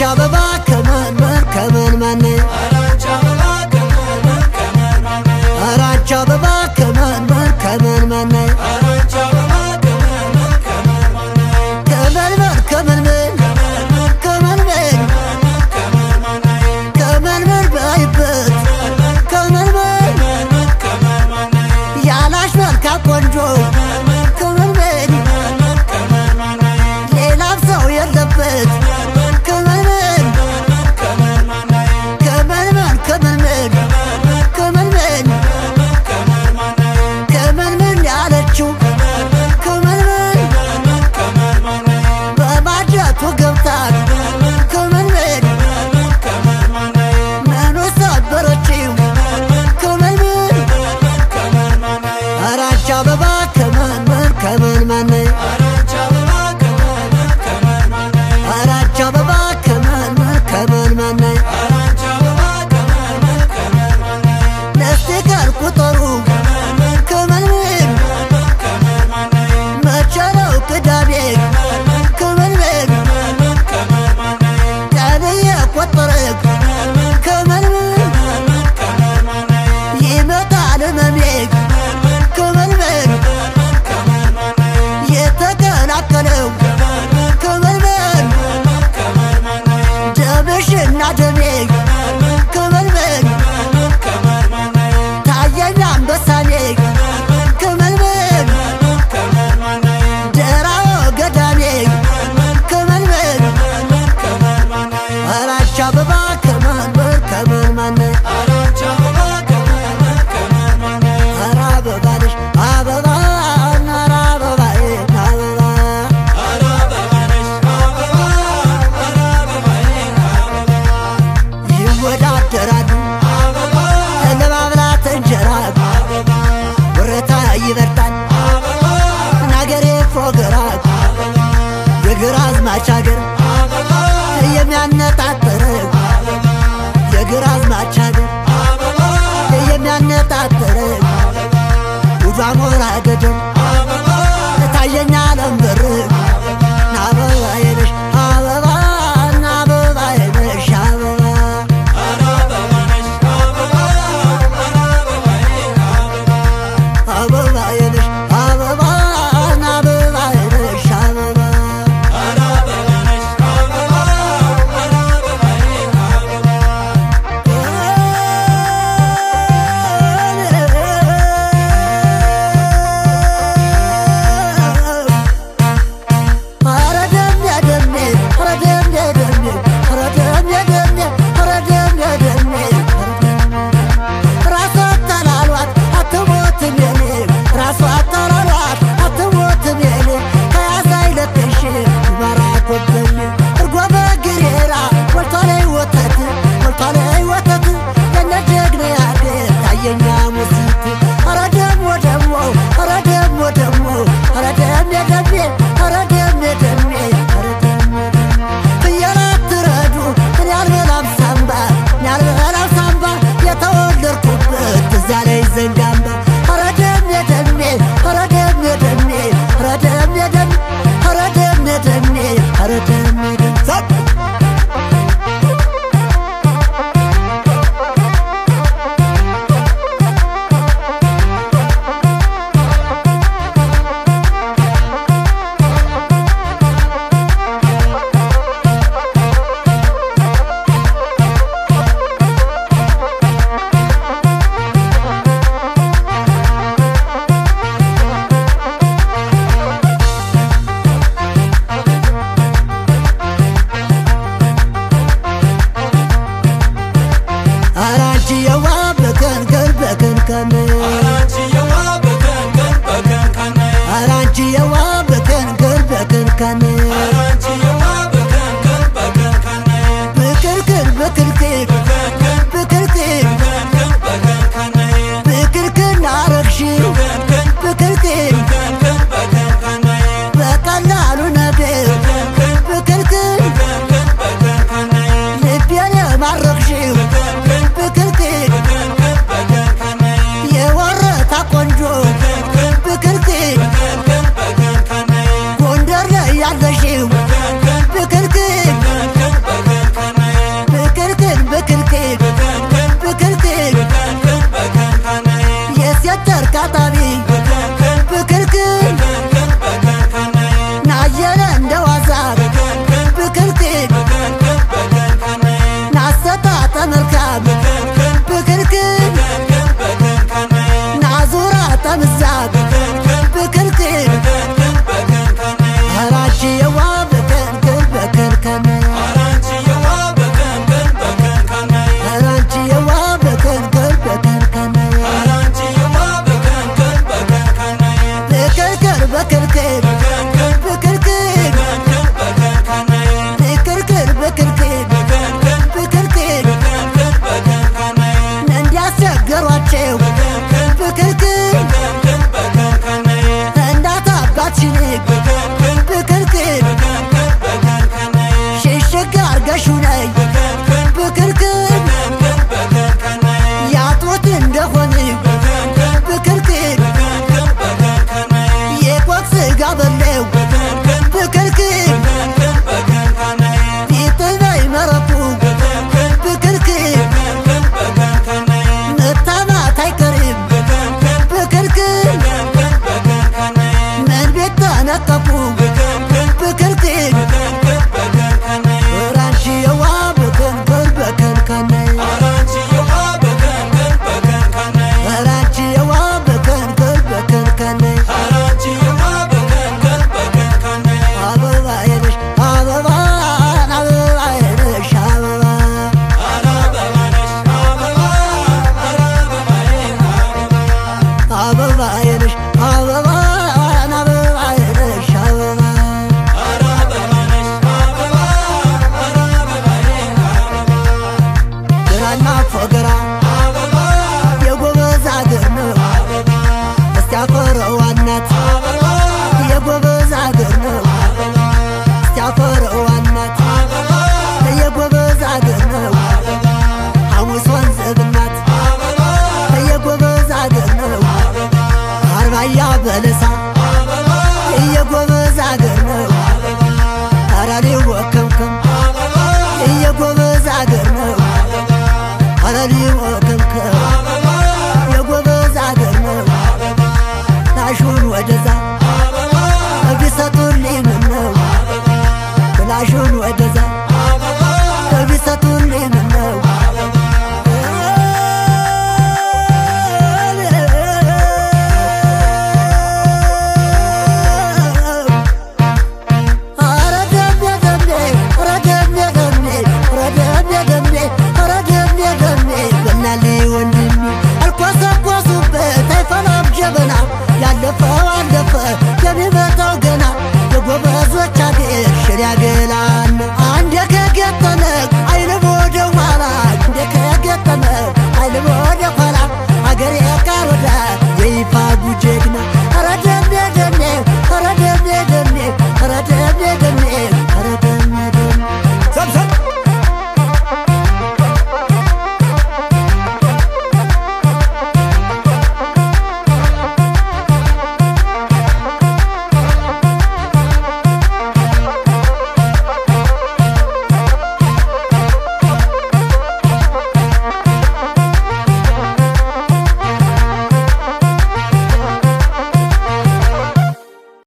አበባ ከመንመን ከመንመን አራንቻ አበባ ከመንመን ከመንመን ከመንመን ከመንመን ከመንመን ከመንመን ባይበት ከመንመን ያላሽ መልካ ቆንጆ ከመንመን ሌላም ሰው የለበት ከመንመን ከመንመን ከመንመን ከመንመን ከመንመን ያለችው ከመንመን በማጀቱ ገብታት ከመንመን መኖ ሰበረችው ከመንመን አራንቻ አበባ ከመንመን ከመንመን አራንቻ አበባ ከመንመን ከመንመን ለስቲከር ቁጠሩ ከመንመን መቼ ነው ቅዳሜ ከመንመን ቀን እየቆጠርክ ከመንመን ይመጣል ህመሜ ከመንመን የተቀላቀለው ከመንመን ደምሽና ደሜ ከመንመን ታየኝ አንበሳኔ ከመንመን ደራው ገዳሜ ከመንመን አራንቻ አበባ ከመንመን ከመንመን አራ አበባ ነሽ አበባ አራ አበባዬ አበባ ይወዳደራሉ ለማብላት እንጀራ ወረታ ይበርታል ናገሬ ፎገራ የግራዝማች አገር የሚያነጣጥር የግራዝማች አገር የሚያነጣጥር ውዷ ሞራ ገደል ታየኛ ለምበር አበባዬ ነሽ አበባ አበባዬ ነሽ አበባ አበባዬ ነሽ አበባ አበባዬ ነሽ አበባ ሞቱልኝ ምነው ያለፈው አለፈ የሚመጣው ገና የጎበዞች አገር ሽር ያገላል